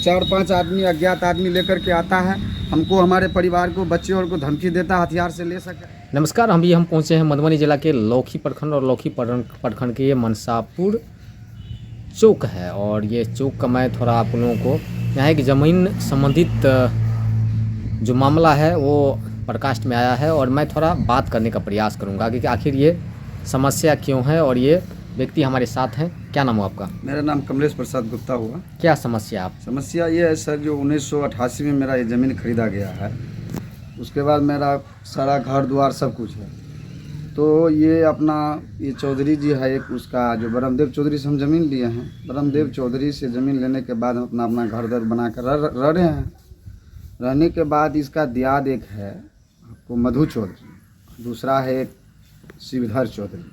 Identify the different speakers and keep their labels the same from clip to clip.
Speaker 1: 4-5 आदमी अज्ञात आदमी लेकर के आता है, हमको, हमारे परिवार को, बच्चे और को धमकी देता हथियार से ले सके।
Speaker 2: नमस्कार, हम पहुंचे हैं मधुबनी जिला के लौखी प्रखंड और लौखी प्रखंड के ये मनसापुर चौक है। और ये चौक का मैं थोड़ा आप लोगों को यहाँ एक ज़मीन संबंधित जो मामला है वो प्रकाश में आया है, और मैं थोड़ा बात करने का प्रयास करूँगा कि आखिर ये समस्या क्यों है। और ये व्यक्ति हमारे साथ हैं। क्या नाम है आपका?
Speaker 1: मेरा नाम कमलेश प्रसाद गुप्ता हुआ।
Speaker 2: क्या समस्या आप?
Speaker 1: समस्या ये है सर, जो 1988 में मेरा ये ज़मीन खरीदा गया है, उसके बाद मेरा सारा घर द्वार सब कुछ है। तो ये अपना ये चौधरी जी है एक, उसका जो ब्रह्मदेव चौधरी से हम ज़मीन लिए हैं। ब्रह्मदेव चौधरी से ज़मीन लेने के बाद हम अपना घर दर बना कर रह रहे हैं। रहने के बाद इसका दियाद एक है आपको मधु चौधरी, दूसरा है एक शिवधर चौधरी।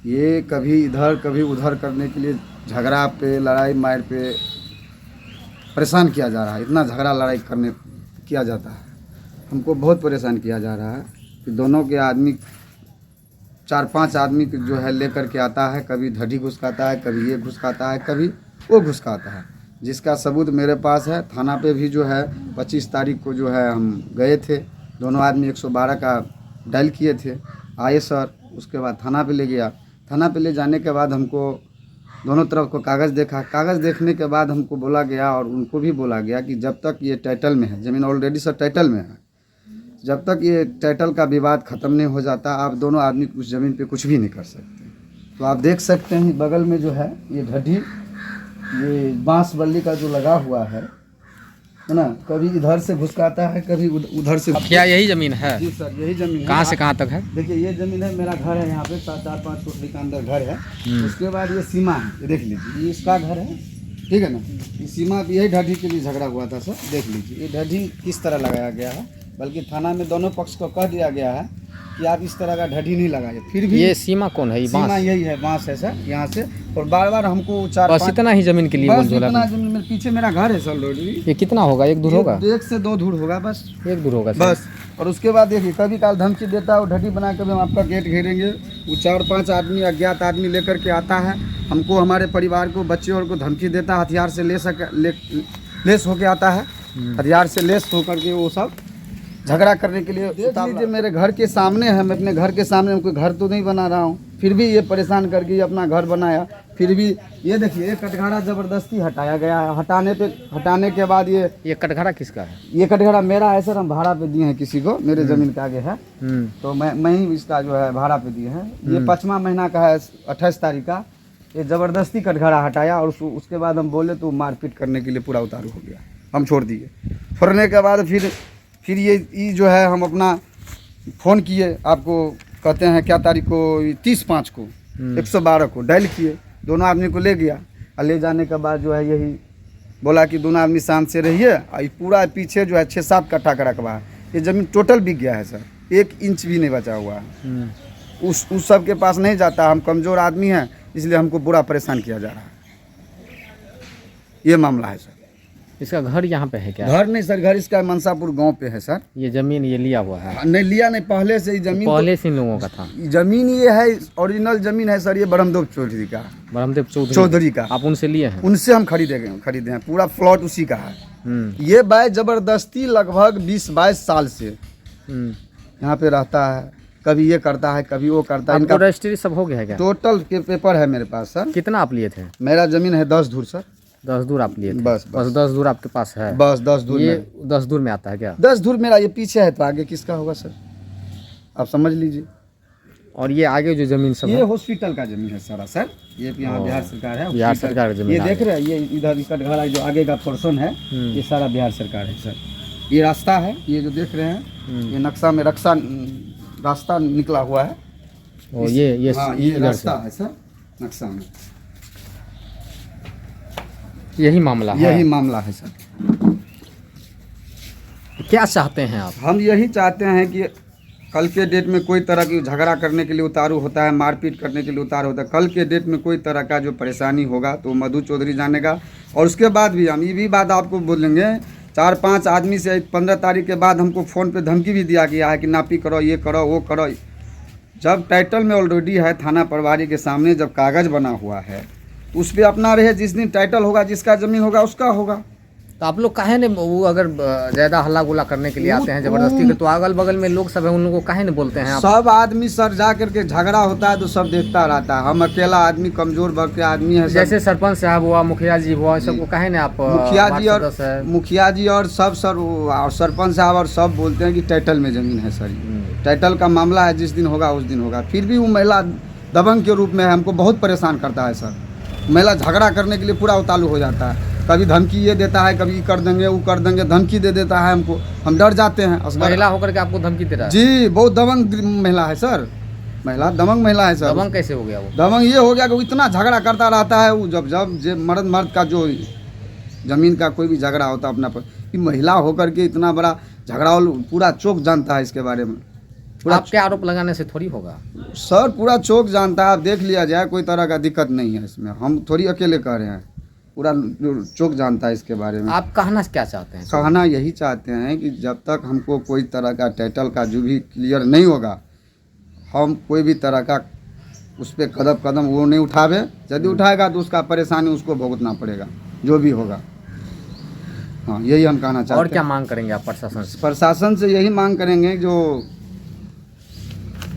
Speaker 1: ये कभी इधर कभी उधर करने के लिए झगड़ा पे, लड़ाई मार पे परेशान किया जा रहा है। इतना झगड़ा लड़ाई किया जाता है, हमको बहुत परेशान किया जा रहा है कि दोनों के आदमी 4-5 आदमी जो है लेकर के आता है। कभी ढडी घुसकाता है, कभी ये घुसकाता है, कभी वो घुसकाता है, जिसका सबूत मेरे पास है। थाना पे भी जो है 25 तारीख को जो है हम गए थे, दोनों आदमी 112 का डायल किए थे। आए सर, उसके बाद थाना पे ले गया। थाना पे ले जाने के बाद हमको दोनों तरफ को कागज़ देखा। कागज़ देखने के बाद हमको बोला गया और उनको भी बोला गया कि जब तक ये टाइटल में है, ज़मीन ऑलरेडी सर टाइटल में है, जब तक ये टाइटल का विवाद ख़त्म नहीं हो जाता, आप दोनों आदमी उस ज़मीन पे कुछ भी नहीं कर सकते। तो आप देख सकते हैं बगल में जो है ये ढड्डी, ये बांस बल्ली का जो लगा हुआ है ना, कभी इधर से घुसकाता है, कभी उधर से।
Speaker 2: क्या यही ज़मीन है?
Speaker 1: जी सर, यही ज़मीन है।
Speaker 2: कहाँ से कहाँ तक है?
Speaker 1: देखिए ये ज़मीन है, मेरा घर है यहाँ पे 4-5 फुट के अंदर घर है। उसके बाद ये सीमा है, ये देख लीजिए, ये इसका घर है, ठीक है ना। ये सीमा पे यही ढड्डी के लिए झगड़ा हुआ था सर, देख लीजिए ये ढड्डी किस तरह लगाया गया है। बल्कि थाना में दोनों पक्ष को कह दिया गया है कि आप इस तरह का ढड्डी नहीं लगाइए। फिर भी
Speaker 2: ये सीमा कौन है? ये
Speaker 1: सीमा यही है, बांस है सर यहाँ से। और बार बार हमको
Speaker 2: बस इतना ही ज़मीन के लिए
Speaker 1: बस इतना ज़मीन में, पीछे मेरा घर है सर ऑलरेडी।
Speaker 2: ये कितना होगा? एक दूर होगा?
Speaker 1: 1 से 2 धूर होगा, बस
Speaker 2: 1 दूर होगा
Speaker 1: बस। और उसके बाद देखिए कभी काल धमकी देता है, वो ढड्डी बना कर हम आपका गेट घेरेंगे। वो 4-5 आदमी अज्ञात आदमी लेकर के आता है, हमको, हमारे परिवार को, बच्चे और को धमकी देता हथियार से लेस होके आता है। हथियार से लेस होकर के वो सब झगड़ा करने के लिए। देख लीजिए मेरे घर के सामने है, मैं अपने घर के सामने, मैं कोई घर तो नहीं बना रहा हूँ, फिर भी ये परेशान करके ये अपना घर बनाया। फिर भी ये देखिए ये कटघरा ज़बरदस्ती हटाया गया है। हटाने के बाद
Speaker 2: ये कटघरा किसका है?
Speaker 1: ये कटघरा मेरा है सर, हम भाड़ा पे दिए हैं किसी को, मेरे ज़मीन के आगे है। तो मैं ही इसका जो है भाड़ा पे दिए हैं। ये 5वां महीना का है, 28 तारीख का। ये ज़बरदस्ती कटघरा हटाया और उसके बाद हम बोले तो मारपीट करने के लिए पूरा उतारू हो गया, हम छोड़ दिए। छोड़ने के बाद फिर ये जो है हम अपना फ़ोन किए, आपको कहते हैं क्या तारीख को, 30/5 को 112 को डायल किए। दोनों आदमी को ले गया और ले जाने के बाद जो है यही बोला कि दोनों आदमी शांत से रहिए। और ये पूरा पीछे जो है 6-7 कट्ठा का रकबा है, ये ज़मीन टोटल बिक गया है सर, 1 इंच भी नहीं बचा हुआ है। उस सब के पास नहीं जाता। हम कमज़ोर आदमी हैं, इसलिए हमको बुरा परेशान किया जा रहा है। ये मामला है सर।
Speaker 2: इसका घर यहाँ पे है क्या?
Speaker 1: घर नहीं सर, घर इसका मनसापुर गांव पे है सर।
Speaker 2: ये ज़मीन ये लिया हुआ है?
Speaker 1: नहीं लिया नहीं, पहले से ही ज़मीन,
Speaker 2: पहले से इन लोगों का था
Speaker 1: ज़मीन। ये है ओरिजिनल ज़मीन है सर, ये ब्रह्मदेव चौधरी का।
Speaker 2: ब्रह्मदेव
Speaker 1: चौधरी का।
Speaker 2: आप उनसे लिए हैं?
Speaker 1: उनसे हम खरीदे हैं, पूरा प्लॉट उसी का है। ये बाय ज़बरदस्ती लगभग 20-22 साल से यहाँ पे रहता है। कभी ये करता है, कभी वो करता है।
Speaker 2: इनका रजिस्ट्री सब हो गया है क्या?
Speaker 1: टोटल के पेपर है मेरे पास सर।
Speaker 2: कितना आप लिए थे?
Speaker 1: मेरा ज़मीन है 10 धूर सर।
Speaker 2: 10 दूर आप लिए थे?
Speaker 1: बस
Speaker 2: 10 दूर आपके पास है?
Speaker 1: बस 10 धूर।
Speaker 2: ये 10 दूर में आता है क्या?
Speaker 1: 10 धूर मेरा, ये पीछे है तो आगे किसका होगा सर, आप समझ लीजिए।
Speaker 2: और ये आगे जो ज़मीन सब
Speaker 1: ये हॉस्पिटल का ज़मीन है सारा सर। ये यहाँ बिहार सरकार है,
Speaker 2: बिहार सरकार का ज़मीन।
Speaker 1: ये देख रहे हैं, ये इधर कटघरा जो आगे का पोर्शन है, ये सारा बिहार सरकार है सर। ये रास्ता है, ये जो देख रहे हैं, ये नक्शा में रास्ता निकला हुआ है।
Speaker 2: और ये
Speaker 1: रास्ता है सर नक्शा में।
Speaker 2: यही मामला
Speaker 1: है सर।
Speaker 2: क्या चाहते हैं आप?
Speaker 1: हम यही चाहते हैं कि कल के डेट में कोई तरह की झगड़ा करने के लिए उतारू होता है, मारपीट करने के लिए उतारू होता है। कल के डेट में कोई तरह का जो परेशानी होगा तो मधु चौधरी जानेगा। और उसके बाद भी हम ये भी बात आपको बोलेंगे, 4-5 आदमी से 15 तारीख के बाद हमको फ़ोन पे धमकी भी दिया गया है कि नापी करो, ये करो, वो करो। जब टाइटल में ऑलरेडी है, थाना प्रभारी के सामने जब कागज़ बना हुआ है, उस पर अपना रहे। जिस दिन टाइटल होगा, जिसका ज़मीन होगा उसका होगा।
Speaker 2: तो आप लोग काहे ने वो अगर ज़्यादा हल्ला गुल्ला करने के लिए आते हैं ज़बरदस्ती के, तो अगल बगल में लोग सब हैं, उन लोगों को काहे ने बोलते हैं आप?
Speaker 1: सब आदमी सर जा करके झगड़ा होता है तो सब देखता रहता है। हम अकेला आदमी, कमजोर वर्ग के आदमी है।
Speaker 2: जैसे सरपंच साहब हुआ, मुखिया जी हुआ, सबको काहे ने आप
Speaker 1: मुखिया जी और सब सर और सरपंच साहब और सब बोलते हैं कि टाइटल में ज़मीन है सर। टाइटल का मामला है, जिस दिन होगा उस दिन होगा। फिर भी वो महिला दबंग के रूप में हमको बहुत परेशान करता है सर। महिला झगड़ा करने के लिए पूरा उतालू हो जाता है। कभी धमकी ये देता है, कभी कर देंगे वो कर देंगे, धमकी दे देता है हमको। हम डर जाते हैं।
Speaker 2: महिला होकर के आपको धमकी दे रहा है?
Speaker 1: जी, बहुत दबंग महिला है सर। महिला दबंग महिला है सर।
Speaker 2: दबंग कैसे हो गया वो?
Speaker 1: दबंग ये हो गया कि वो इतना झगड़ा करता रहता है। वो जब मर्द का जो ज़मीन का कोई भी झगड़ा होता है अपना पर, कि महिला होकर के इतना बड़ा झगड़ा, पूरा चौक जानता है इसके बारे में।
Speaker 2: पूरा आपके आरोप लगाने से थोड़ी होगा
Speaker 1: सर, पूरा चौक जानता है। आप देख लिया जाए, कोई तरह का दिक्कत नहीं है इसमें। हम थोड़ी अकेले कह रहे हैं, पूरा चौक जानता है इसके बारे में।
Speaker 2: आप कहना क्या चाहते हैं?
Speaker 1: कहना यही चाहते हैं कि जब तक हमको कोई तरह का टाइटल का जो भी क्लियर नहीं होगा, हम कोई भी तरह का उस पर कदम वो नहीं उठावे। यदि उठाएगा तो उसका परेशानी उसको भुगतना पड़ेगा, जो भी होगा। हाँ, यही हम कहना चाहते हैं।
Speaker 2: और क्या मांग करेंगे आप प्रशासन से?
Speaker 1: प्रशासन से यही मांग करेंगे, जो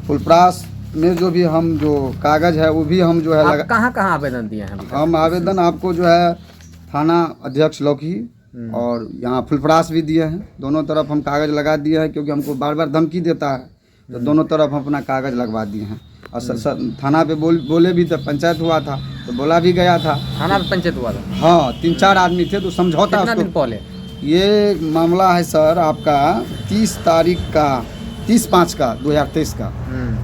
Speaker 1: फुलपरास में जो भी हम जो कागज़ है वो भी हम जो है
Speaker 2: आप कहाँ आवेदन दिए हैं?
Speaker 1: हम आवेदन आपको जो है थाना अध्यक्ष लौकी और यहाँ फुलपरास भी दिए हैं। दोनों तरफ हम कागज़ लगा दिए हैं, क्योंकि हमको बार बार धमकी देता है। तो दोनों तरफ हम अपना कागज़ लगवा दिए हैं। और थाना पे बोले भी थे, पंचायत हुआ था तो बोला भी गया था।
Speaker 2: थाना पे पंचायत हुआ था?
Speaker 1: हाँ, 3-4 आदमी थे तो समझौता।
Speaker 2: कितना दिन पहले
Speaker 1: ये मामला है सर आपका 30/5 का 2023 का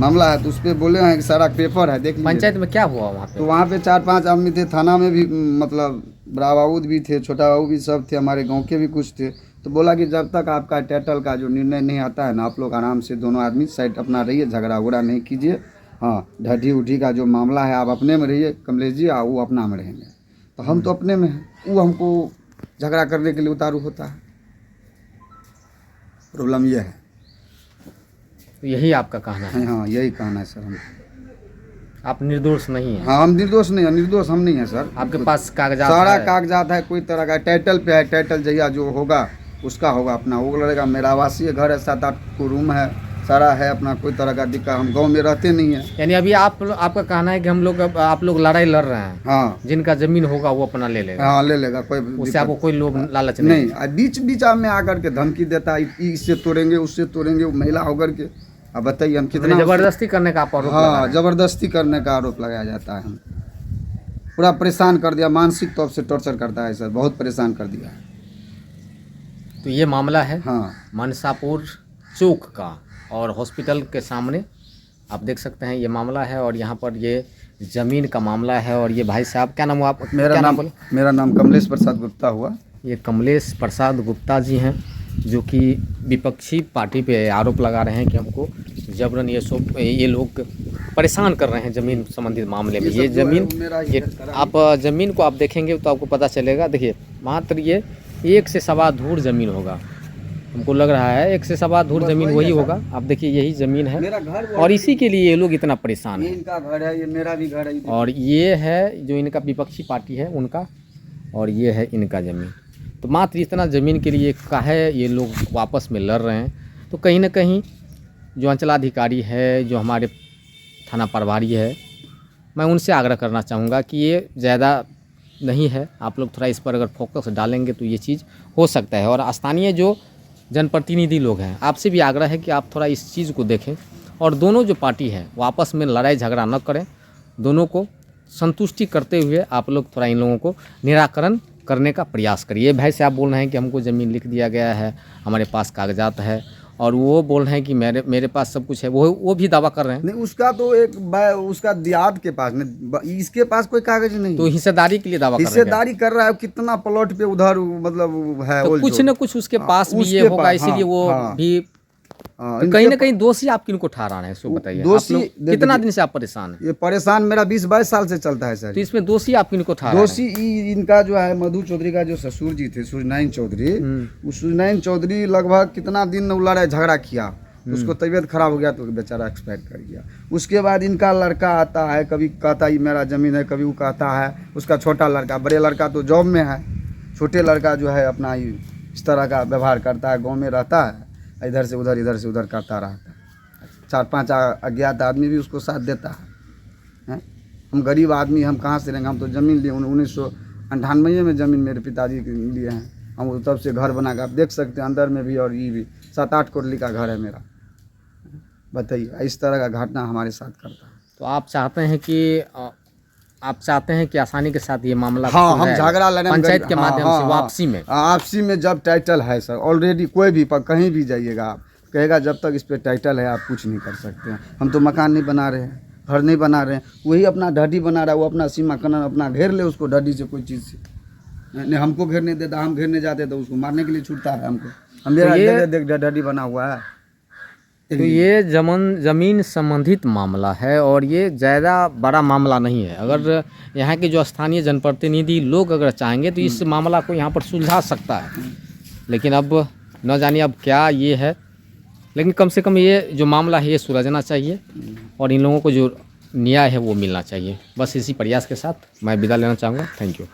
Speaker 1: मामला है। तो उस पर बोले हैं कि सारा पेपर है, देख लीजिए।
Speaker 2: पंचायत में क्या हुआ वहाँ पे?
Speaker 1: तो वहाँ पे 4-5 आदमी थे। थाना में भी मतलब बड़ा बाबू भी थे, छोटा बाबू भी, सब थे। हमारे गांव के भी कुछ थे। तो बोला कि जब तक आपका टाइटल का जो निर्णय नहीं आता है ना, आप लोग आराम से दोनों आदमी साइड अपना रहिए, झगड़ा उगड़ा नहीं कीजिए। हाँ, ढटी उठी का जो मामला है आप अपने में रहिए, कमलेश जी, वो अपना में रहेंगे। तो हम तो अपने में हैं, वो हमको झगड़ा करने के लिए उतारू होता है। प्रॉब्लम ये है।
Speaker 2: तो यही आपका कहना है?
Speaker 1: हाँ, यही कहना है सर। हम
Speaker 2: आप निर्दोष नहीं हैं?
Speaker 1: हाँ, हम निर्दोष नहीं है, निर्दोष हम नहीं है सर।
Speaker 2: आपके पास कागजात
Speaker 1: सारा
Speaker 2: है?
Speaker 1: कागजात है, कोई तरह का टाइटल पे है। टाइटल जहिया जो होगा उसका होगा अपना, वो लड़ेगा। मेरा आवासीय घर है, 7-8 को रूम है, सारा है अपना। कोई तरह का दिक्कत, हम गांव में रहते नहीं है।
Speaker 2: यानी अभी आपका कहना है कि आप लोग लड़ाई लड़ रहे हैं?
Speaker 1: हाँ,
Speaker 2: जिनका जमीन होगा वो अपना ले लेगा?
Speaker 1: हाँ, ले लेगा। कोई
Speaker 2: उससे आपको कोई लोभ लालच
Speaker 1: नहीं। बीच में आकर के धमकी देता है, इससे तोड़ेंगे, उससे तोड़ेंगे। वो महिला होकर के, अब बताइए हम कितना
Speaker 2: जबरदस्ती करने का आरोप?
Speaker 1: हाँ, जबरदस्ती करने का आरोप लगाया जाता है। हम पूरा परेशान कर दिया, मानसिक तौर से टॉर्चर करता है सर, बहुत परेशान कर दिया है।
Speaker 2: तो ये मामला है
Speaker 1: हाँ,
Speaker 2: मनसापुर चौक का, और हॉस्पिटल के सामने आप देख सकते हैं ये मामला है। और यहाँ पर ये ज़मीन का मामला है। और ये भाई साहब, क्या नाम हुआ आप?
Speaker 1: मेरा नाम कमलेश प्रसाद गुप्ता हुआ।
Speaker 2: ये कमलेश प्रसाद गुप्ता जी हैं, जो कि विपक्षी पार्टी पे आरोप लगा रहे हैं कि हमको जबरन ये लोग परेशान कर रहे हैं ज़मीन संबंधित मामले में। ये ज़मीन, ये आप ज़मीन को आप देखेंगे तो आपको पता चलेगा। देखिए, मात्र ये 1 से सवा धूर ज़मीन होगा, हमको लग रहा है 1 से सवा धूर ज़मीन वही होगा। आप देखिए, यही ज़मीन है, और इसी के लिए ये लोग इतना परेशान हैं।
Speaker 1: इनका घर है, ये मेरा भी घर है।
Speaker 2: और ये है जो इनका विपक्षी पार्टी है उनका, और ये है इनका ज़मीन। तो मात्र इतना ज़मीन के लिए काहे ये लोग वापस में लड़ रहे हैं? तो कहीं ना कहीं जो अंचलाधिकारी है, जो हमारे थाना प्रभारी है, मैं उनसे आग्रह करना चाहूँगा कि ये ज़्यादा नहीं है, आप लोग थोड़ा इस पर अगर फोकस डालेंगे तो ये चीज़ हो सकता है। और स्थानीय जो जनप्रतिनिधि लोग हैं, आपसे भी आग्रह है कि आप थोड़ा इस चीज़ को देखें, और दोनों जो पार्टी है वो आपस में लड़ाई झगड़ा न करें। दोनों को संतुष्टि करते हुए आप लोग थोड़ा इन लोगों को निराकरण करने का प्रयास करिए। भाई साहब बोल रहे हैं कि हमको ज़मीन लिख दिया गया है, हमारे पास कागजात है, और वो बोल रहे हैं कि मेरे पास सब कुछ है। वो भी दावा कर रहे हैं।
Speaker 1: नहीं, उसका तो उसका दियाद के पास नहीं, इसके पास कोई कागज नहीं।
Speaker 2: तो हिस्सेदारी के लिए दावा कर रहे हैं?
Speaker 1: हिस्सेदारी कर रहा है, कितना प्लॉट पे उधर मतलब है,
Speaker 2: तो कुछ न कुछ उसके पास भी ये होगा, इसीलिए वो भी तो कहीं ना कहीं दोषी आप किनको ठहरा रहे हैं, सो बताइए। दोषी कितना दिन से आप परेशान हैं?
Speaker 1: ये परेशान मेरा 20-22 साल से चलता है सर।
Speaker 2: तो इसमें दोषी आप किनको ठहरा?
Speaker 1: दोषी इनका जो है मधु चौधरी का जो ससुर जी थे, सूर्यनारायण चौधरी। उस सूर्यनारायण चौधरी लगभग कितना दिन लड़ाई झगड़ा किया, उसको तबीयत खराब हो गया तो बेचारा एक्सपायर कर गया। उसके बाद इनका लड़का आता है, कभी कहता है मेरा ज़मीन है, कभी वो कहता है उसका छोटा लड़का, बड़े लड़का तो जॉब में है। छोटे लड़का जो है अपना इस तरह का व्यवहार करता है, गांव में रहता है, इधर से उधर करता रहता है। 4-5 अज्ञात आदमी भी उसको साथ देता है। हम गरीब आदमी, हम कहाँ से रहेंगे? हम तो ज़मीन लिए 1998 में ज़मीन मेरे पिताजी के लिए हैं। हम तब से घर बना के आप देख सकते हैं, अंदर में भी और ये भी 7-8 कोठली का घर है मेरा। बताइए, इस तरह का घटना हमारे साथ करता है।
Speaker 2: तो आप चाहते हैं कि आसानी के साथ ये मामला
Speaker 1: हाँ, हम झगड़ा लड़े
Speaker 2: पंचायत के माध्यम से
Speaker 1: वापसी में जब टाइटल है सर, ऑलरेडी कोई भी पर कहीं भी जाइएगा आप कहेगा जब तक इस पे टाइटल है आप कुछ नहीं कर सकते हैं। हम तो मकान नहीं बना रहे हैं, घर नहीं बना रहे हैं, वही अपना ढड्डी बना रहा है, वो अपना सीमा कनन अपना घेर ले उसको ढड्डी से, कोई चीज़ से नहीं। हमको घेरने देता, हम घेरने जाते तो उसको मारने के लिए छूटता है हमको। हम मेरा देख ढड्डी बना हुआ है।
Speaker 2: तो ये ज़मीन संबंधित मामला है और ये ज़्यादा बड़ा मामला नहीं है। अगर यहाँ के जो स्थानीय जनप्रतिनिधि लोग अगर चाहेंगे तो इस मामला को यहाँ पर सुलझा सकता है, लेकिन अब न जानिए अब क्या ये है। लेकिन कम से कम ये जो मामला है ये सुलझना चाहिए और इन लोगों को जो न्याय है वो मिलना चाहिए। बस इसी प्रयास के साथ मैं विदा लेना चाहूँगा। Thank you.